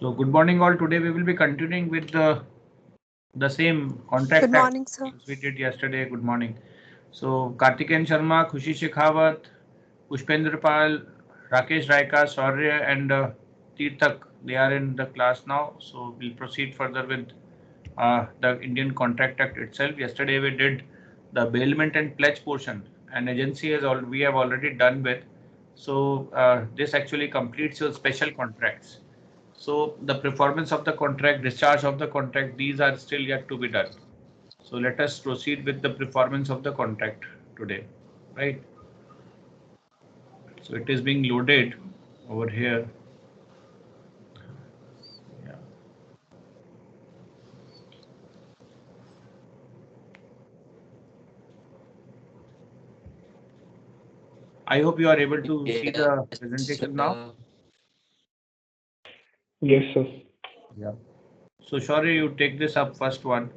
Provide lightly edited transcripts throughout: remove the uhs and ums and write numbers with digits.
So good morning all. Today we will be continuing with the same Good contract morning, sir. activities we did yesterday. Good morning. So Kartikeyan Sharma, Khushi Shekhawat, Pushpendra Pal, Rakesh Raika, Saurya and Tirthak, they are in the class now. So we'll proceed further with the Indian Contract Act itself. Yesterday we did the bailment and pledge portion, and agency has we have already done with. So this actually completes your special contracts. So the performance of the contract, discharge of the contract, these are still yet to be done. So let us proceed with the performance of the contract today, right? So it is being loaded over here. Yeah. I hope you are able to see Yes, the presentation now. Yes, sir. Yeah. So Shaurya, you take this up first one.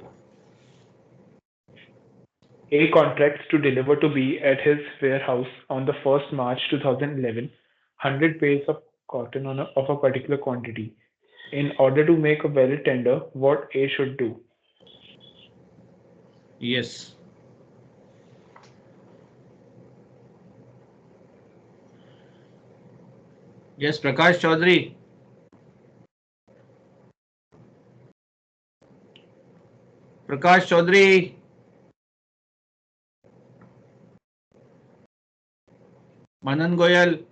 A contracts to deliver to B at his warehouse on the 1st March 2011 100 bales of cotton of a particular quantity. In order to make a valid tender, what A should do? Yes. Yes, Prakash Chaudhary. Prakash Chaudhary. Manan Goyal.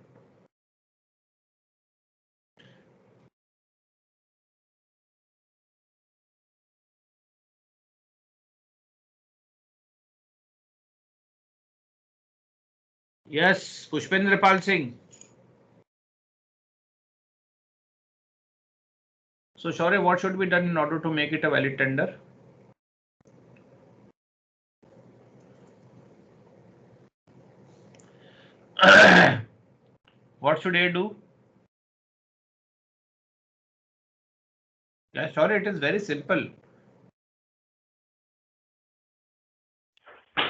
Yes, Pushpendra Pal Singh. So Shaurya, what should be done in order to make it a valid tender? What should A do? Yeah, Shaurya, it is very simple. I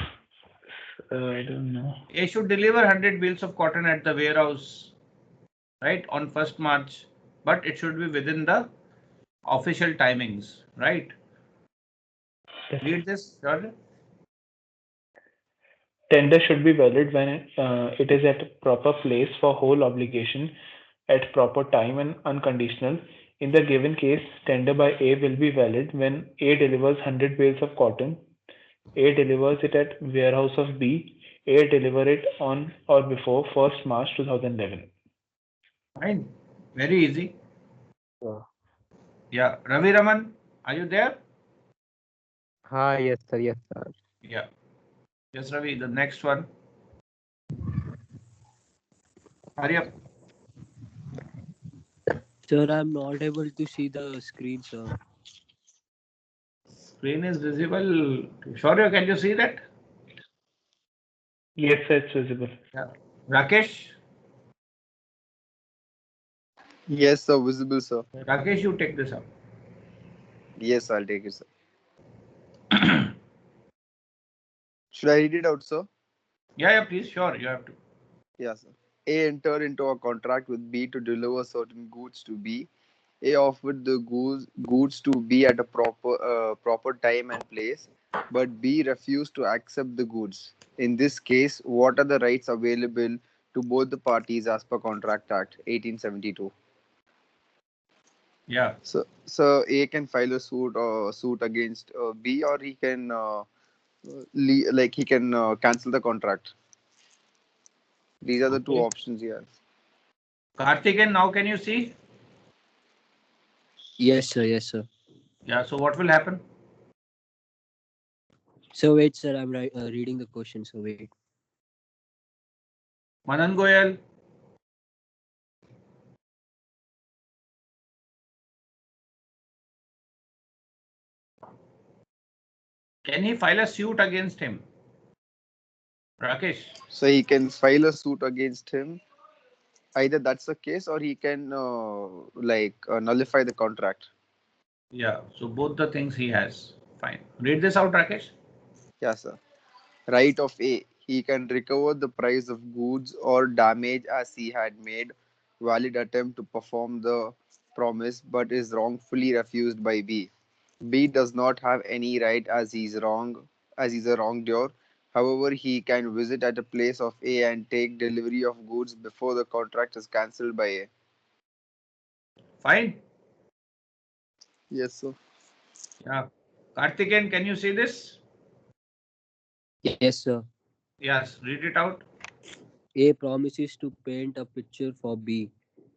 don't know. A should deliver 100 bales of cotton at the warehouse, right, on 1st March, but it should be within the official timings, right? Yes. Read this, Shaurya. Tender should be valid when it is at proper place for whole obligation at proper time and unconditional. In the given case, tender by A will be valid when A delivers 100 bales of cotton. A delivers it at warehouse of B. A deliver it on or before 1st March 2011. Fine, very easy. So, Yeah, Ravi Raman, are you there? yes, sir. Yes, sir. Yeah. Yes, Ravi, the next one. Hurry up. Sir, I'm not able to see the screen, sir. Screen is visible. Shaurya, can you see that? Yes, sir, it's visible. Yeah. Rakesh? Yes, sir. Visible, sir. Rakesh, you take this up. Yes, I'll take it, sir. Should I read it out, sir? Yeah, please, sure, you have to. Yes, sir. A entered into a contract with B to deliver certain goods to B. A offered the goods to B at a proper time and place, but B refused to accept the goods. In this case, what are the rights available to both the parties as per Contract Act 1872? Yeah. So A can file a suit against B, or he can cancel the contract. These are the two Okay. options he has. Karthikeyan, now can you see? Yes, sir. Yes, sir. Yeah, so what will happen? So wait, sir. I'm reading the question. So wait. Manan Goyal? Can he file a suit against him? Rakesh? So he can file a suit against him. Either that's the case, or he can nullify the contract. Yeah, so both the things he has. Fine. Read this out, Rakesh. Yes, sir. Right of A. He can recover the price of goods or damage as he had made valid attempt to perform the promise but is wrongfully refused by B. B does not have any right as he's a wrongdoer. However, he can visit at a place of A and take delivery of goods before the contract is cancelled by A. Fine. Yes, sir. Yeah. Karthikeyan, can you see this? Yes, sir. Yes, read it out. A promises to paint a picture for B.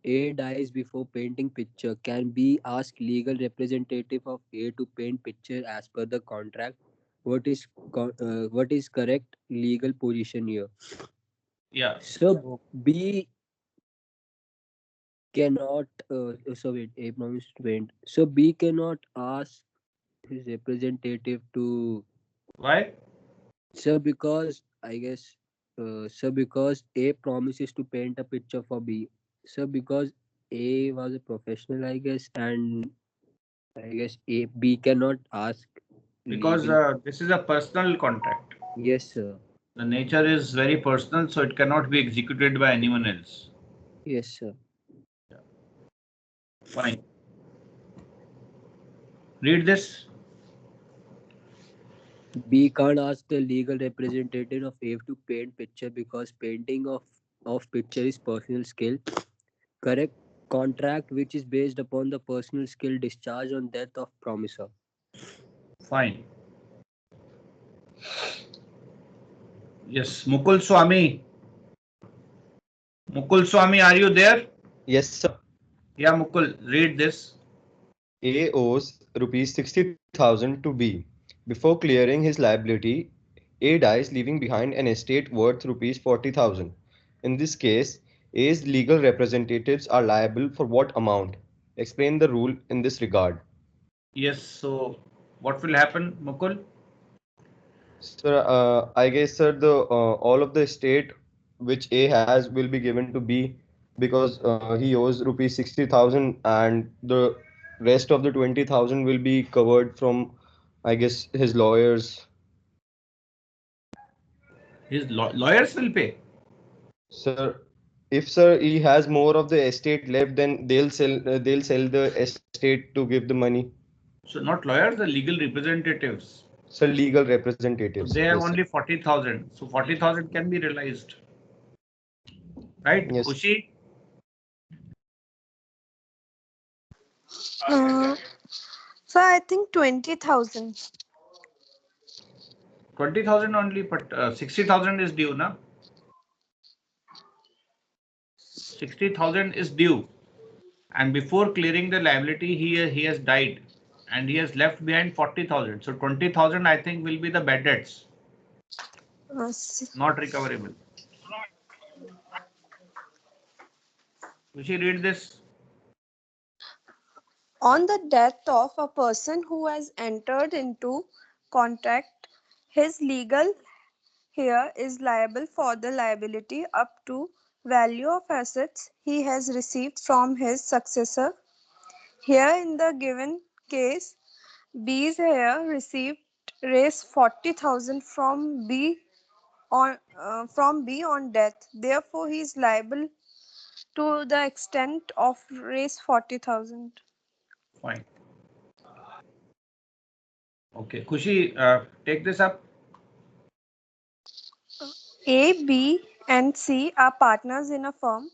A dies before painting picture. Can B ask legal representative of A to paint picture as per the contract? What is correct legal position here? Yeah. So B cannot. So wait, A promises to paint. So B cannot ask his representative to. Why? So because I guess. So because A promises to paint a picture for B. So because A was a professional, I guess, and I guess A B cannot ask Because legal. this is a personal contract. Yes, sir. The nature is very personal, so it cannot be executed by anyone else. Yes, sir. Fine. Read this. B can't ask the legal representative of A to paint picture because painting of picture is personal skill. Correct contract which is based upon the personal skill discharge on death of promisor. Fine. Yes, Mukul Swami. Mukul Swami, are you there? Yes, sir. Yeah, Mukul, read this. A owes rupees 60,000 to B. Before clearing his liability, A dies, leaving behind an estate worth rupees 40,000. In this case, A's legal representatives are liable for what amount? Explain the rule in this regard. Yes, so what will happen, Mukul? Sir, I guess, sir, the all of the estate which A has will be given to B because he owes rupees 60,000 and the rest of the 20,000 will be covered from, I guess, his lawyers. His lawyers will pay. Sir, if sir he has more of the estate left, then they'll sell the estate to give the money. So not lawyers, the legal representatives. Sir, legal So representatives. they have Yes, sir. only 40,000. So 40,000 can be realized. Right? Yes. Kushi? So I think 20,000. 20,000 only, but 60,000 is due, na? 60,000 is due. And before clearing the liability, he has died. And he has left behind 40,000. So 20,000, I think, will be the bad debts. Not recoverable. Kushi, read this. On the death of a person who has entered into contract, his legal heir is liable for the liability up to value of assets he has received from his successor. Here in the given case, B's heir received raised 40,000 from B on death. Therefore, he is liable to the extent of raise 40,000. Fine. Okay. Kushi, take this up. A, B, and C are partners in a firm.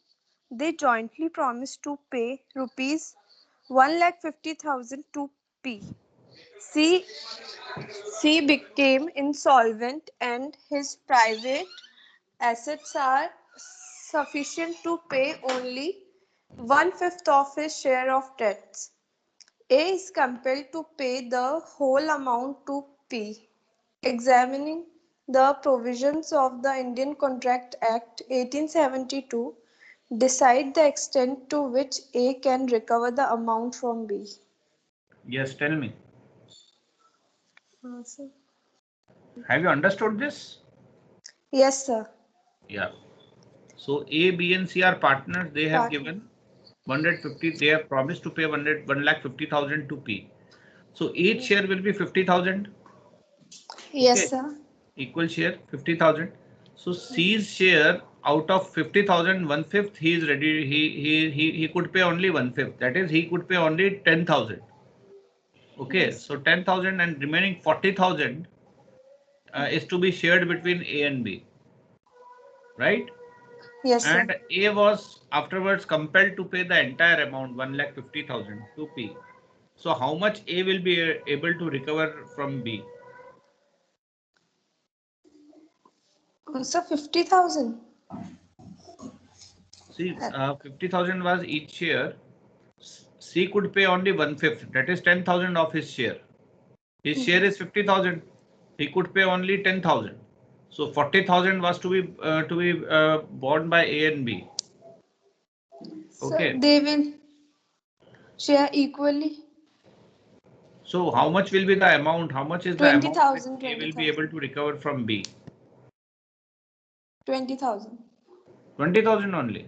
They jointly promise to pay rupees 1,50,000 to P. C, C became insolvent and his private assets are sufficient to pay only one-fifth of his share of debts. A is compelled to pay the whole amount to P. Examining the provisions of the Indian Contract Act 1872, decide the extent to which A can recover the amount from B. Yes, tell me. Sir. Have you understood this? Yes, sir. Yeah. So A, B, and C are partners. They have Partner. given 150. They have promised to pay 1,50,000 to P. So each share will be 50,000. Yes, Okay. sir. Equal share 50,000. So C's share out of 50,000, 1/5 he is ready. He could pay only 1/5. That is, he could pay only 10,000. Okay, Yes. so 10,000 and remaining 40,000 is to be shared between A and B, right? Yes, sir. And A was afterwards compelled to pay the entire amount, 1,50,000 to P. So how much A will be able to recover from B? So 50,000. See, 50,000 was each share. C could pay only 1/5, that is 10,000 of his share. His share is 50,000. He could pay only 10,000. So 40,000 was to be borne by A and B. So Okay. they will share equally. So how much will be the amount? How much is the amount which 20,000, A will be 20,000. able to recover from B? 20,000. 20,000 only.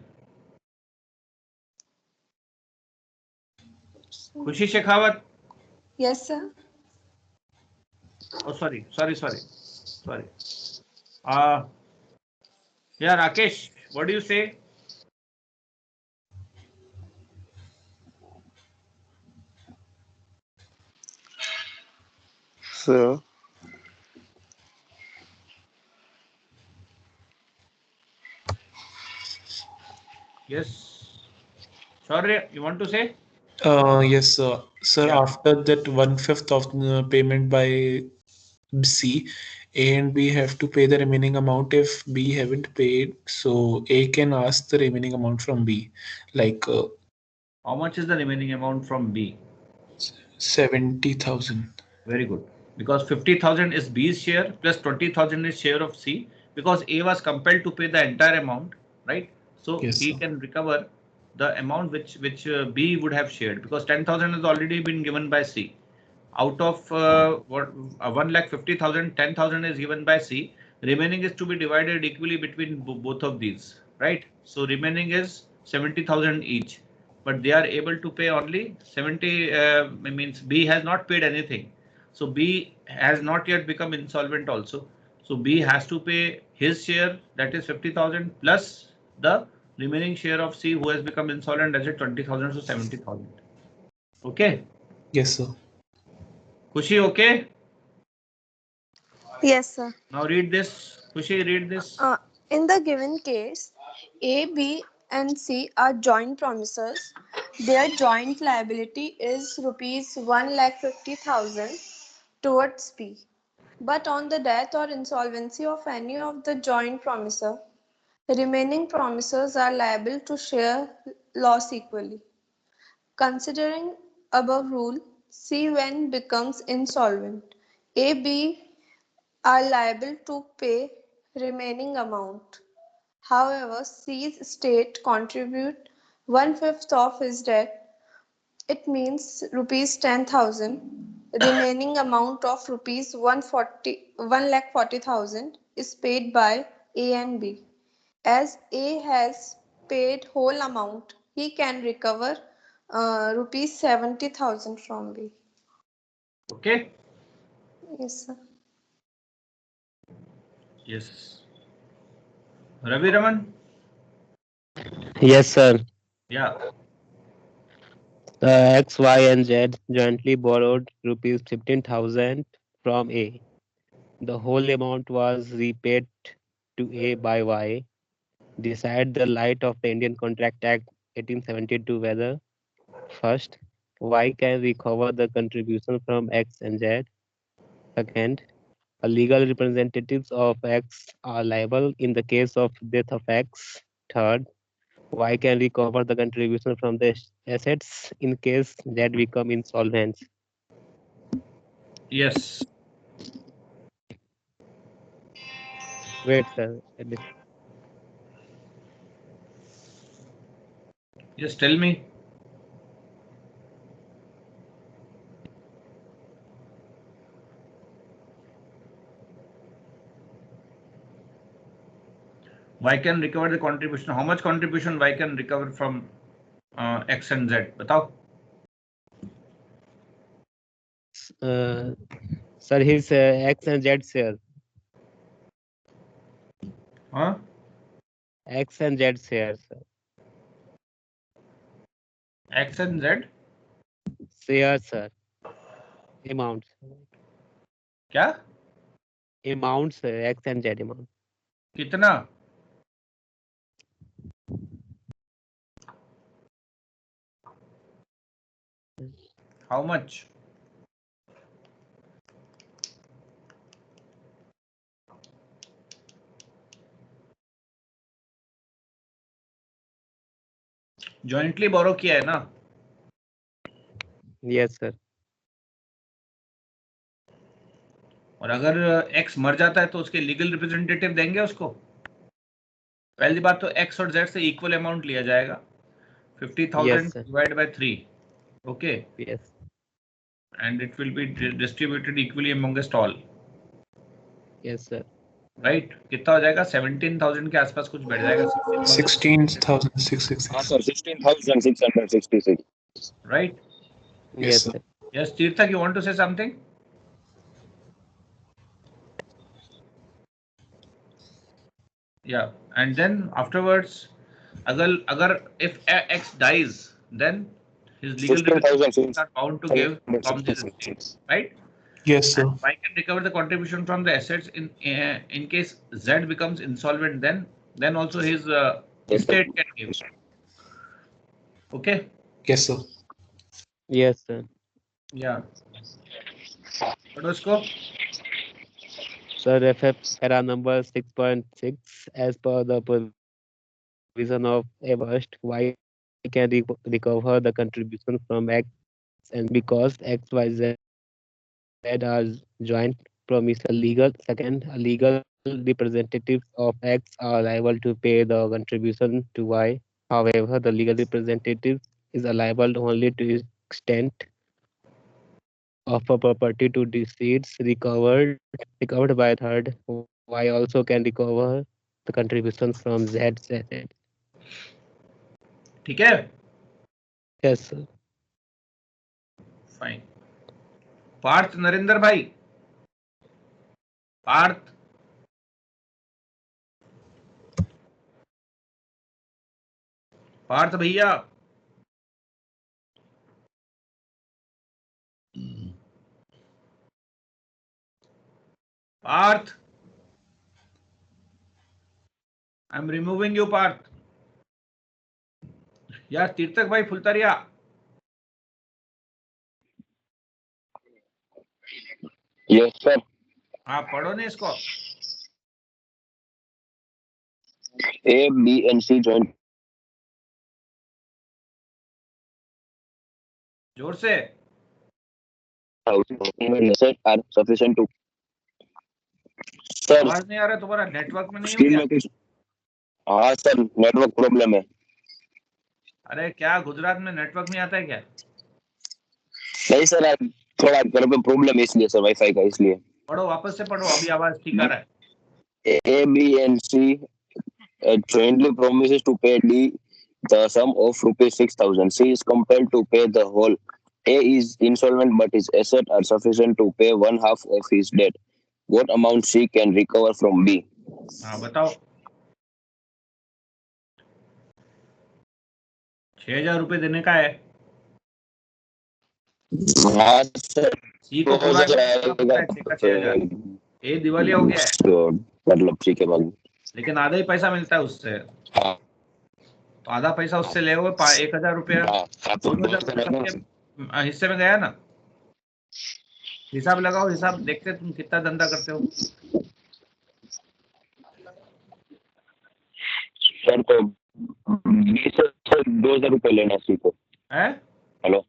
Khushi Shekhawat. Yes, sir. Oh, sorry. Uh, yeah, Rakesh, what do you say? Sir, Yes. Sorry, you want to say? Yes, sir. Yeah. After that 1/5 of the payment by C, A and B have to pay the remaining amount. If B haven't paid, so A can ask the remaining amount from B, like How much is the remaining amount from B? 70,000. Very good. Because 50,000 is B's share plus 20,000 is share of C, because A was compelled to pay the entire amount, right? So Yes, he sir. can recover the amount which B would have shared, because 10,000 has already been given by C. Out of 1,50,000, 10,000 is given by C. Remaining is to be divided equally between both of these, right? So remaining is 70,000 each, but they are able to pay only 70. Means B has not paid anything, so B has not yet become insolvent also. So B has to pay his share, that is 50,000, plus the remaining share of C who has become insolvent, as a 20,000, so 70,000. Okay. Yes, sir. Kushi, okay? Yes, sir. Now read this. Kushi, read this. In the given case, A, B, and C are joint promisors. Their joint liability is rupees 1,50,000 towards B. But on the death or insolvency of any of the joint promisor, the remaining promisors are liable to share loss equally. Considering above rule, C when becomes insolvent, A, B are liable to pay remaining amount. However, C's state contribute 1/5 of his debt. It means rupees 10,000. Remaining amount of rupees 1,40,000 is paid by A and B. As A has paid whole amount, he can recover rupees 70,000 from B. Okay. Yes, sir. Yes. Ravi Raman. Yes, sir. Yeah. X, Y, and Z jointly borrowed rupees 15,000 from A. The whole amount was repaid to A by Y. Decide the light of the Indian Contract Act 1872 whether first, Y can recover the contribution from X and Z. Second, a legal representatives of X are liable in the case of death of X. Third, Y can recover the contribution from the assets in case Z become insolvent. Yes. Wait, sir. Yes. Tell me. Y can recover the contribution. How much contribution Y can recover from X and Z? Batao. Uh, sir, his X and Z share. Huh? X and Z shares, sir. X and Z Shares, sir. Amounts. क्या? Amounts, sir. X and Z amount. कितना? How much? Jointly बोरो किया है ना? Yes, sir. और अगर x मर जाता है तो उसके लीगल रिप्रेजेंटेटिव देंगे उसको? पहली बात तो एक्स और जेड से इक्वल अमाउंट लिया जाएगा, 50,000 Yes, sir. divided by 3, okay, Yes. and it will be distributed equally amongst all, Yes, sir. right? कितना हो जाएगा? 17,000 के आसपास कुछ बैठ जाएगा, 16,666. हाँ sir 16,666. right? Yes, sir. sir. Yes, Tirthak, you want to say something? Yeah, and then afterwards, agar if X dies, then his legal representatives are bound to give from his estate, right? Yes, sir. And I can recover the contribution from the assets in case Z becomes insolvent. Then also his estate can give. Okay. Yes, sir. Yes, sir. Yeah. What was go? Sir, FF para number 6.6, as per the provision of abust, Y can recover the contribution from X and because X, Y, Z are joint promisor legal. Second, legal representatives of X are liable to pay the contribution to Y. However, the legal representative is liable only to the extent of a property to deceased recovered by third. Y also can recover the contributions from Z's assets. ठीक है? Yes, sir. Fine. Partha Narendra bhai, Parth, Parth भैया, Parth, I am removing you Parth. यार तीर्थक भाई फुलतरिया, Yes sir. हाँ पढ़ो नहीं इसको. A, B and C joint जोर से. assets are sufficient to. Sir, आवाज नहीं आ रहा तुम्हारा, नेटवर्क में नहीं हो स्क्रीन क्या? में कुछ. हाँ सर नेटवर्क प्रॉब्लम है. अरे क्या गुजरात में नेटवर्क नहीं आता है क्या? नहीं सर थोड़ा घर पे प्रॉब्लम है इसलिए सर वाईफाई का इसलिए. पढ़ो, वापस से पढ़ो, अभी आवाज ठीक आ रहा है. A, B and C jointly promises to pay D the sum of rupees 6,000. C is compelled to pay the whole. A is insolvent but his assets are sufficient to pay one half of his debt. What amount C can recover from B? हाँ बताओ. 6,000 रुपए देने का है. हाँ sir सी को पूरा मिलता है 6,000. ये दिवाली हो गया है, मतलब सी के बाद लेकिन आधा ही पैसा मिलता है उससे. हाँ तो आधा पैसा उससे ले हुए 1,000 रुपया 2,000 सबके हिस्से में गया ना. हिसाब लगाओ, हिसाब देखते तुम कितना धंधा करते हो. सर तो 2,000 रुपए लेना सी को. है? हेलो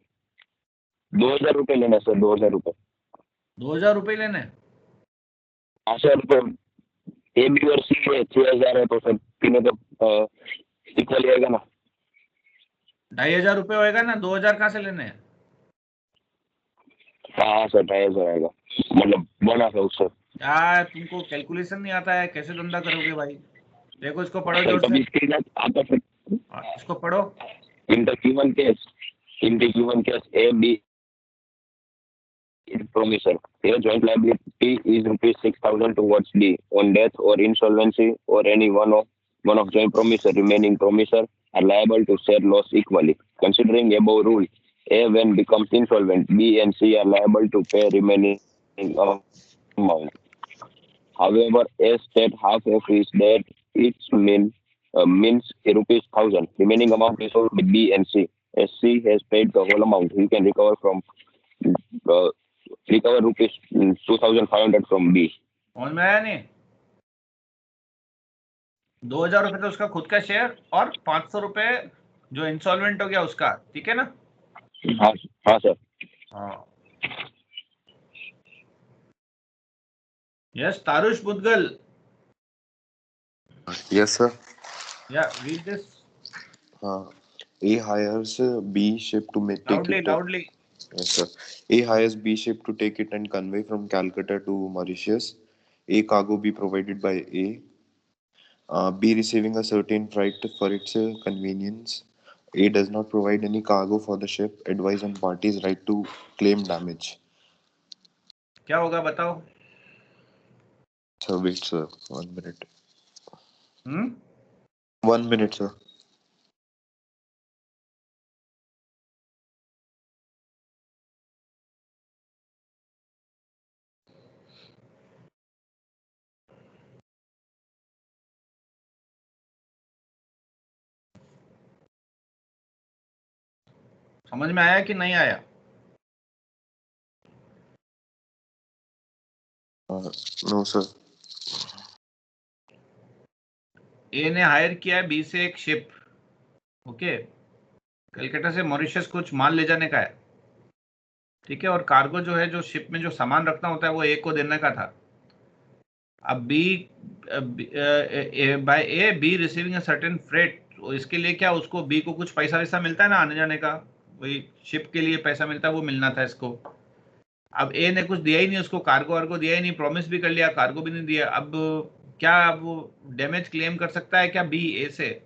2,000 रुपए लेना सर 2,000 रुपए. 2,000 रुपए लेने. हाँ सर तो ए बी और सी है 6,000 है तो सर तीनों तो इक्वल आएगा ना. 2,500 रुपए होएगा ना. 2,000 कहाँ से लेने हैं? हाँ सर 2,500 आएगा मतलब बोनस है उससे. क्या तुमको कैलकुलेशन नहीं आता है? कैसे धंधा करोगे भाई? देखो इसको पढ़ो जोर कभी से. इसके साथ आता सर. इसको पढ़ो. In the given case, A, B is promisor. A joint liability is rupees 6,000 towards D on death or insolvency or any one of one of joint promisor, remaining promisor are liable to share loss equally. Considering above rule, A when becomes insolvent, B and C are liable to pay remaining amount. However, A state half of his debt, it means rupees 1,000. Remaining amount is owed by B and C. As C has paid the whole amount, he can uh, recover rupees 2,500 from B. समझ में आया नहीं? 2,000 रुपए तो उसका खुद का share और 500 रुपए जो इंसॉल्वेंट हो गया उसका, ठीक है ना? हाँ हाँ सर. हाँ. Yes, Tarush Budgal. Yes, sir. Yeah, read this A hires B ship to take loudly, it. loudly. Yes, sir. A hires B ship to take it and convey from Calcutta to Mauritius. A cargo be provided by A. B receiving a certain freight for its convenience. A does not provide any cargo for the ship. Advise on parties' right to claim damage. क्या होगा बताओ? Sir, wait, sir. 1 minute. 1 minute, sir. समझ में आया कि नहीं आया? No, sir. ए ने हायर किया है बी से एक शिप, ओके, कलकत्ता से मॉरिशस कुछ माल ले जाने का है, ठीक है, और कार्गो जो है, जो शिप में जो सामान रखना होता है वो ए को देने का था. अब B by A B receiving a certain freight, तो इसके लिए क्या उसको बी को कुछ पैसा वैसा मिलता है ना आने जाने का, वही शिप के लिए पैसा मिलता है वो मिलना था इसको. अब ए ने कुछ दिया ही नहीं उसको, कार्गो वार्गो दिया ही नहीं, प्रॉमिस भी कर लिया, कार्गो भी नहीं दिया. अब क्या अब वो डैमेज क्लेम कर सकता है क्या बी ए से?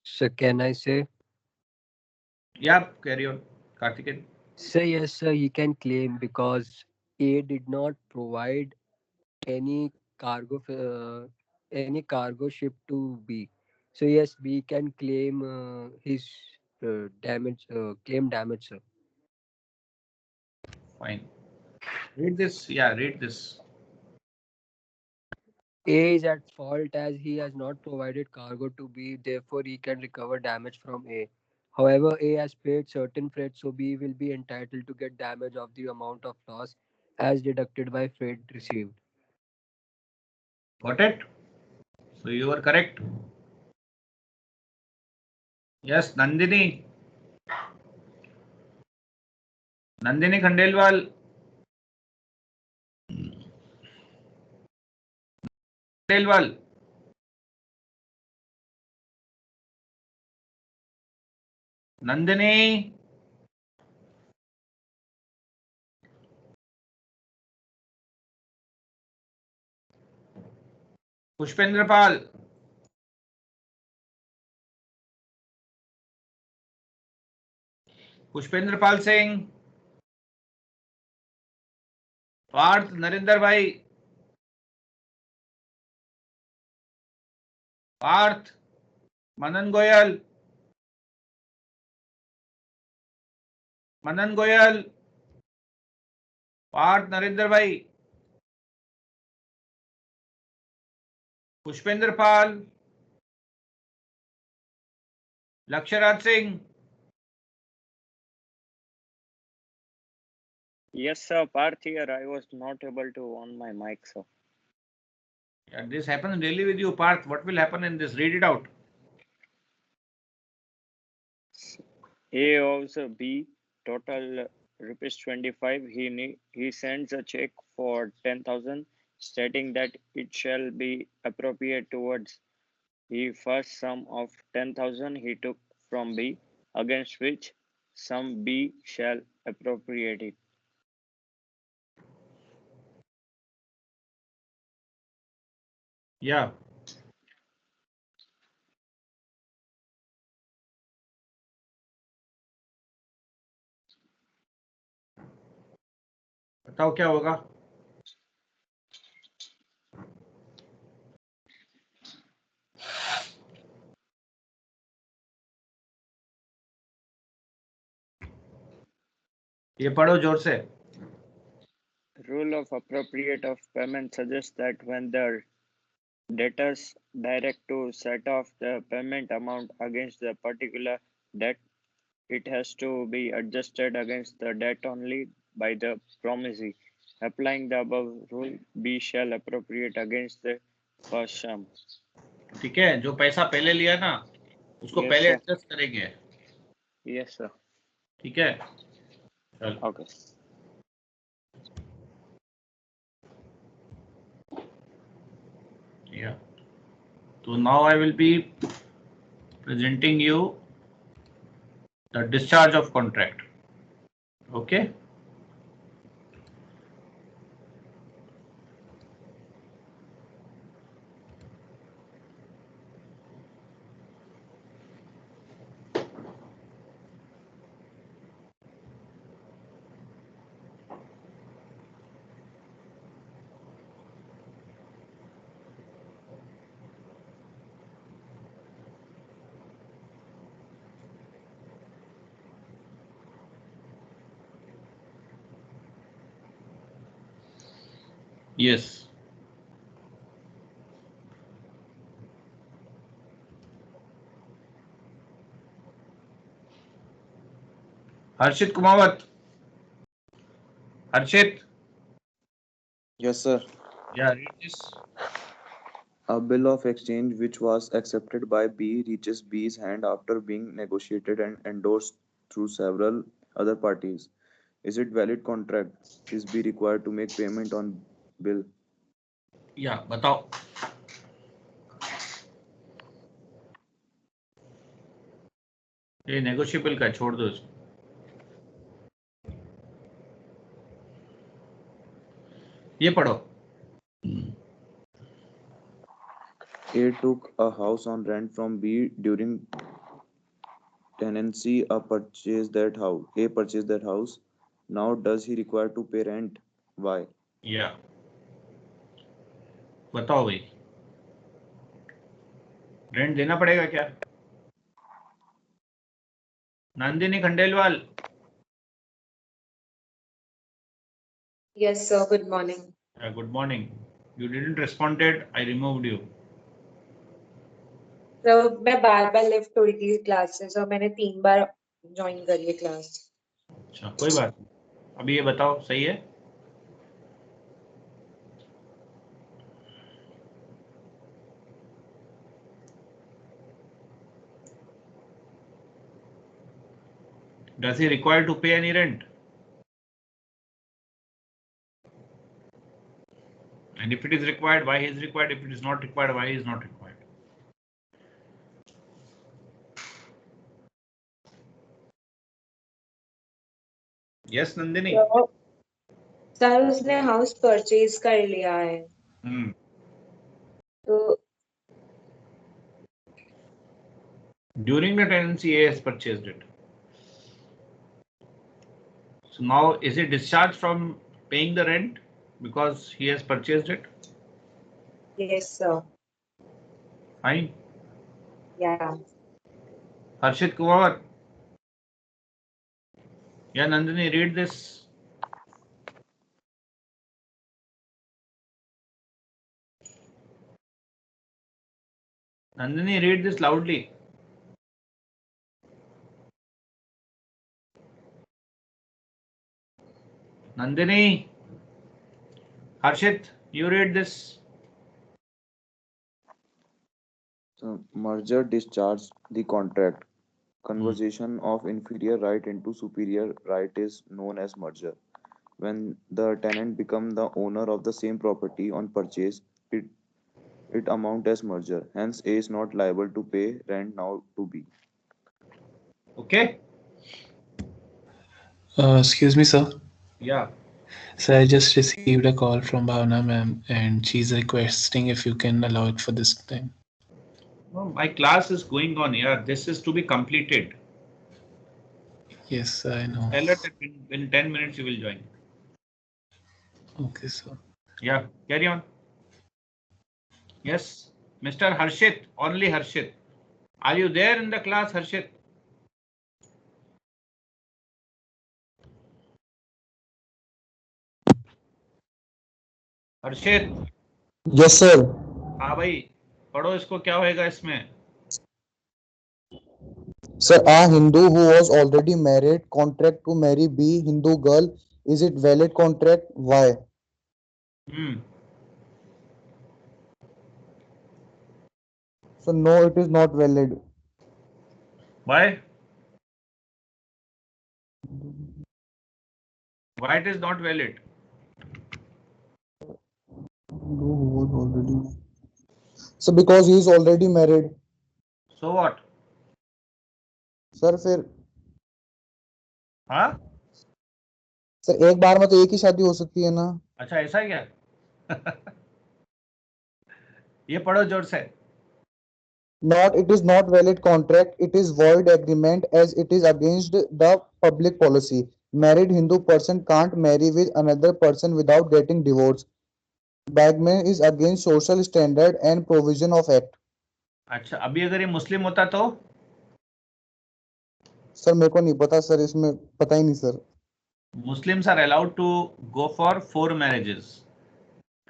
So can I say? या carry on Kartikeya. Say yes, sir. You can claim because A did not provide any cargo ship to B. So yes, B can claim his damage. Claim damage, sir. Fine. Read this. Yeah, read this. A is at fault as he has not provided cargo to B, therefore he can recover damage from A. However, A has paid certain freight, so B will be entitled to get damage of the amount of loss as deducted by freight received. Got it? So you are correct. Yes, Nandini. Nandini Khandelwal. Khandelwal. Nandini. Pushpendra Pal. Pushpendra Pal Singh. Parth Narendra bhai. Parth. मनन गोयल. मनन गोयल. पार्थ नरेंद्र भाई. पुष्पेंद्र पाल. Lakshyaraj Singh. Yes, sir. Parth here. I was not able to on my mic, sir. Yeah, this happens daily with you, Parth. What will happen in this? Read it out. A owes B total rupees 25. He sends a check for 10,000, stating that it shall be appropriate towards the first sum of 10,000 he took from B, against which sum B shall appropriate it. Yeah. बताओ क्या होगा? ये पढ़ो जोर से. Rule of appropriate of payment suggests that when the debtors direct to set off the payment amount against the particular debt, it has to be adjusted against the debt only by the promisee. Applying the above rule, B shall appropriate against the first sum. ठीक है, जो पैसा पहले लिया ना उसको Yes, पहले sir. Adjust करेंगे. Yes, sir. ठीक है, चल. Okay. Yeah. So now I will be presenting you the discharge of contract. Okay. Yes. Harshit Kumawat. Harshit. Yes, sir. Yeah, read this. A bill of exchange which was accepted by B reaches B's hand after being negotiated and endorsed through several other parties. Is it valid contract? Is B required to make payment on bill? Yeah, बताओ. ये negotiable का है, छोड़ दो इसको. ये पढ़ो. A took a house on rent from B during tenancy. A purchased that house. A purchased that house. Now does he require to pay rent? Why? Yeah. बताओ भाई. रेंट देना पड़ेगा क्या? Nandini Khandelwal. Yes, sir. Good morning. Good morning. You didn't responded. I removed you. So मैं बार-बार left हो रही थी क्लासेस और मैंने 3 बार ज्वाइन करी है क्लास. अच्छा, कोई बात नहीं. अभी ये बताओ, सही है? Does he require to pay any rent? And if it is required, why he is required? If it is not required, why he is not required? Yes, Nandini. Sir उसने हाउस परचेज कर लिया है. तो During the tenancy, A has purchased it. So now, is he discharged from paying the rent because he has purchased it? yes, sir. Fine. Yeah. Harshit Kumar. Yeah, Nandini, read this. Nandini, read this loudly. Nandini. Harshit, you read this. So, merger discharge the contract. Conversion of inferior right into superior right is known as merger. When the tenant becomes the owner of the same property on purchase, it amount as merger. Hence, A is not liable to pay rent now to B. Okay. Excuse me, sir. Yeah. So I just received a call from Bhavna ma'am, and she's requesting if you can allow it for this time. No, my class is going on here. This is to be completed. Yes, I know. Tell her that in 10 minutes you will join. Okay, sir. Yeah, carry on. Yes, Mr. Harshit, only Harshit. Are you there in the class, Harshit? Harshit, yes sir. हाँ भाई, पढ़ो इसको, क्या होएगा इसमें? Sir, a Hindu who was already married contract to marry B Hindu girl. Is it valid contract? Why? Hmm So no, it is not valid. why why it is not valid? Hindu who was already married. So because he is already married. So what? Sir फिर हाँ, sir एक बार में तो एक ही शादी हो सकती है ना? अच्छा ऐसा क्या? ये पढ़ो जोर से। Not, it is not valid contract. It is void agreement as it is against the public policy. Married Hindu person can't marry with another person without getting divorced. Bagman is against social standard and provision of act. अच्छा, अभी अगर ये मुस्लिम होता तो? Sir मेरे को नहीं पता सर, इसमें पता ही नहीं sir. Muslims are allowed to go for 4 marriages.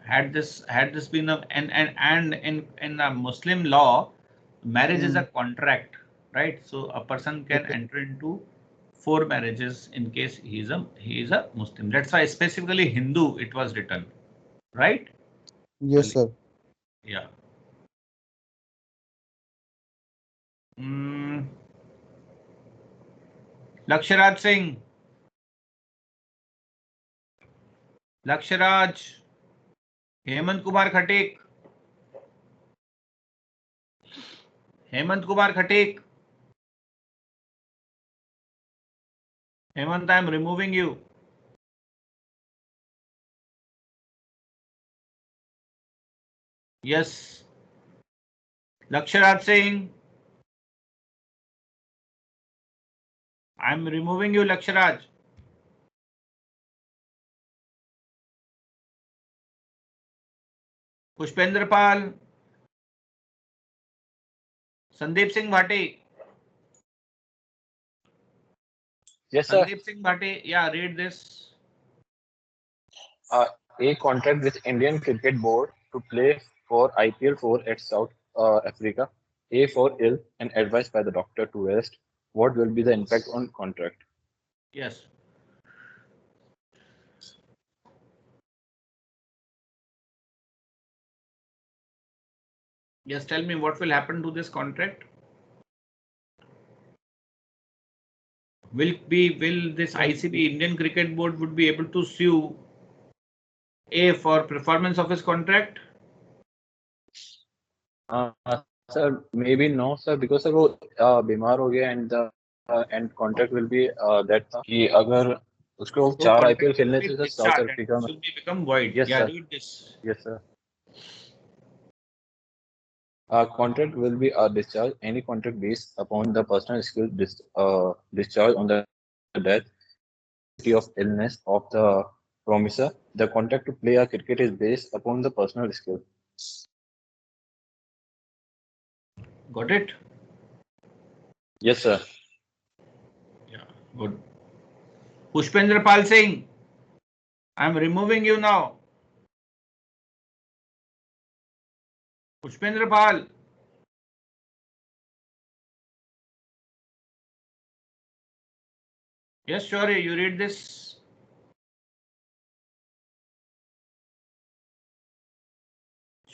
Had this been and in a Muslim law, marriage is a contract, right? So a person can enter into 4 marriages in case he is a Muslim. That's why specifically Hindu it was written, right? Yes sir. Yeah. Mm. Laksharaj Singh. Laksharaj. Hemant Kumar Khatik. Hemant Kumar Khatik. Hemant, I am removing you. Yes. Laksharaj Singh. I am removing you, Laksharaj. Pushpendra Pal. Sandeep Singh Bhati. Yes, sir. Sandeep Singh Bhatti, yeah, read this. A contract with Indian Cricket Board to play for IPL 4 at South Africa. A for ill and advised by the doctor to rest. What will be the impact on contract? Yes. Yes, tell me what will happen to this contract? Will this ICB Indian Cricket Board would be able to sue A for performance of his contract? Sir, maybe no, sir, because sir वो बीमार हो गया and the and contract will be that था कि अगर उसको So 4 contract IPL खेलने will थे be sir south discharged and Africa में. this will be become void. Yes, Yeah, sir. read this. Yes, sir. Contract will be discharged. Any contract based upon the personal skill discharge on the death of illness of the promiser. The contract to play a cricket is based upon the personal skill. Got it? Yes, sir. Yeah, good. Pushpendra Pal Singh, I am removing you now. Pushpendra Pal. Yes, sure, you read this.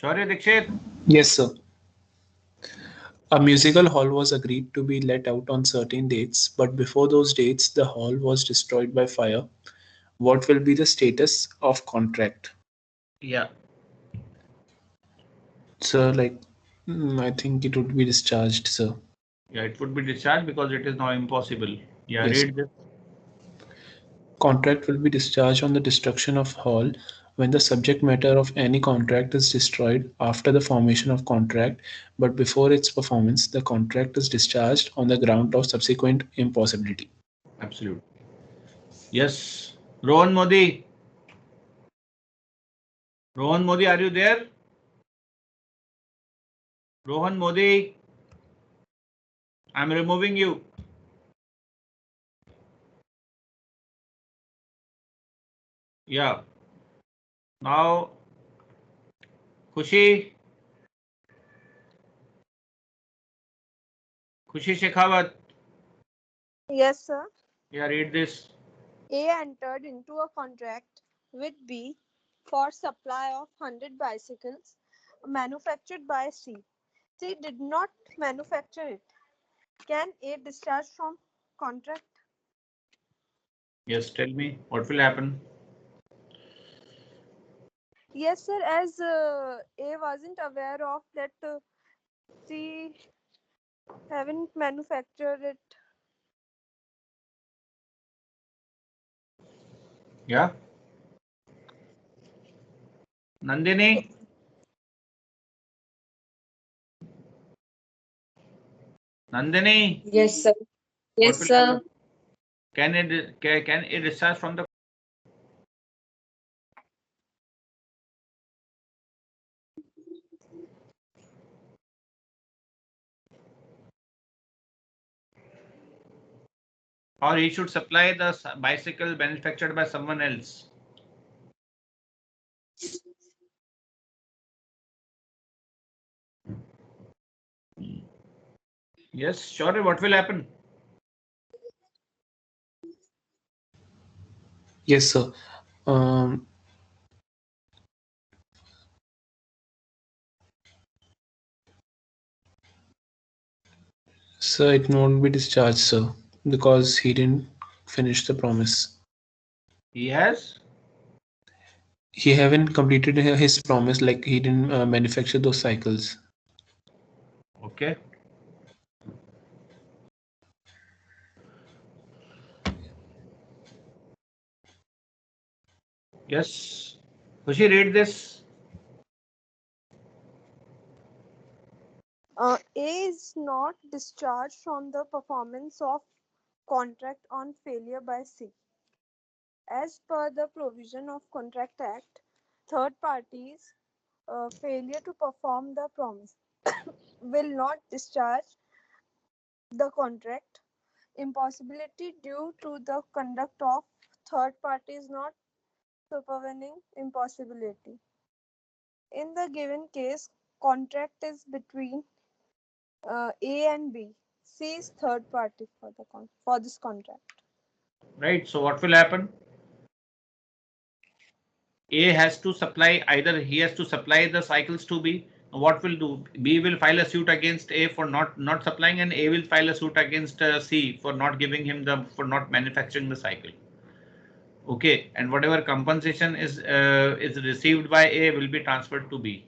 Shaurya Dikshit. Yes, sir. A musical hall was agreed to be let out on certain dates, but before those dates, the hall was destroyed by fire. What will be the status of contract? Yeah. Sir, I think it would be discharged, sir. Yeah, it would be discharged because it is now impossible. Yeah, Yes. read this. Contract will be discharged on the destruction of hall when the subject matter of any contract is destroyed after the formation of contract, but before its performance, the contract is discharged on the ground of subsequent impossibility. Absolutely. Yes. Rohan Modi. Rohan Modi, are you there? Rohan Modi. I'm removing you. Yeah. Now Khushi Shekhawat. Yes, sir. Yeah, read this. A entered into a contract with B for supply of 100 bicycles manufactured by C. C did not manufacture it. Can A discharge from contract? Yes, tell me what will happen. Yes, sir. As A wasn't aware of that C haven't manufactured it. Yeah, Nandini. Nandini, Yes, sir. what Yes, will sir. happen? Can it discharge from the, or he should supply the bicycle manufactured by someone else? Yes, sure. What will happen? Yes, sir. Um, Sir, it won't be discharged, sir, because he didn't finish the promise. He has. He haven't completed his promise, like he didn't manufacture those cycles. Okay. Yes. Khushi, read this. A is not discharged from the performance of contract on failure by C. As per the provision of Contract Act, third parties failure to perform the promise will not discharge the contract. Impossibility due to the conduct of third party is not supervening impossibility. In the given case, contract is between A and B. C is third party for for this contract. Right. So what will happen? A has to supply, either he has to supply the cycles to B. What will do? B will file a suit against A for not supplying, and A will file a suit against C for not giving him the, for not manufacturing the cycle. Okay, and whatever compensation is received by A will be transferred to B.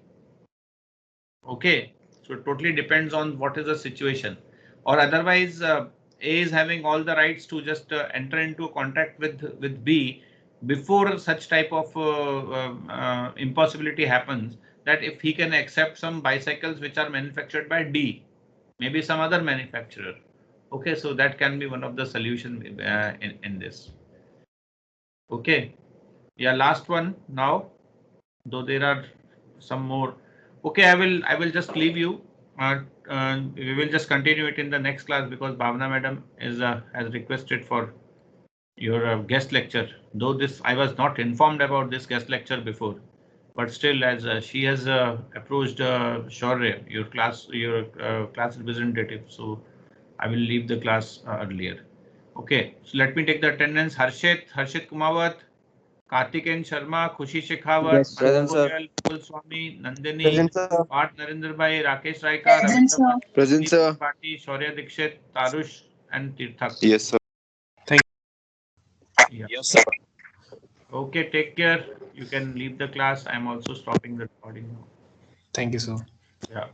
Okay, so it totally depends on what is the situation, or otherwise A is having all the rights to just enter into a contract with B before such type of impossibility happens, that if he can accept some bicycles which are manufactured by D, maybe some other manufacturer. Okay, so that can be one of the solution in this. Okay, yeah, last one now, though there are some more. Okay, I will just leave you. We will just continue it in the next class, because Bhavna madam is has requested for your guest lecture. Though this, I was not informed about this guest lecture before, but still, as she has approached Shaurya, your class representative, so I will leave the class earlier. Okay, so let me take the attendance. Harshit Kumawat, Kartikeyan Sharma, Khushi Shekhawat, Yes, Present, sir. sir. Goyal, Mukul Swami, Nandini, Present, sir. Parth Narendra Bhai, Rakesh Raika, Ravindra Bhatt, Present, Sunil sir. Tripathi, Shaurya Dikshit, Tarush, and Tirthak. Yes, sir. Thank Yeah. Yes, sir. Okay, take care. You can leave the class. I'm also stopping the recording now. you, sir. Yeah.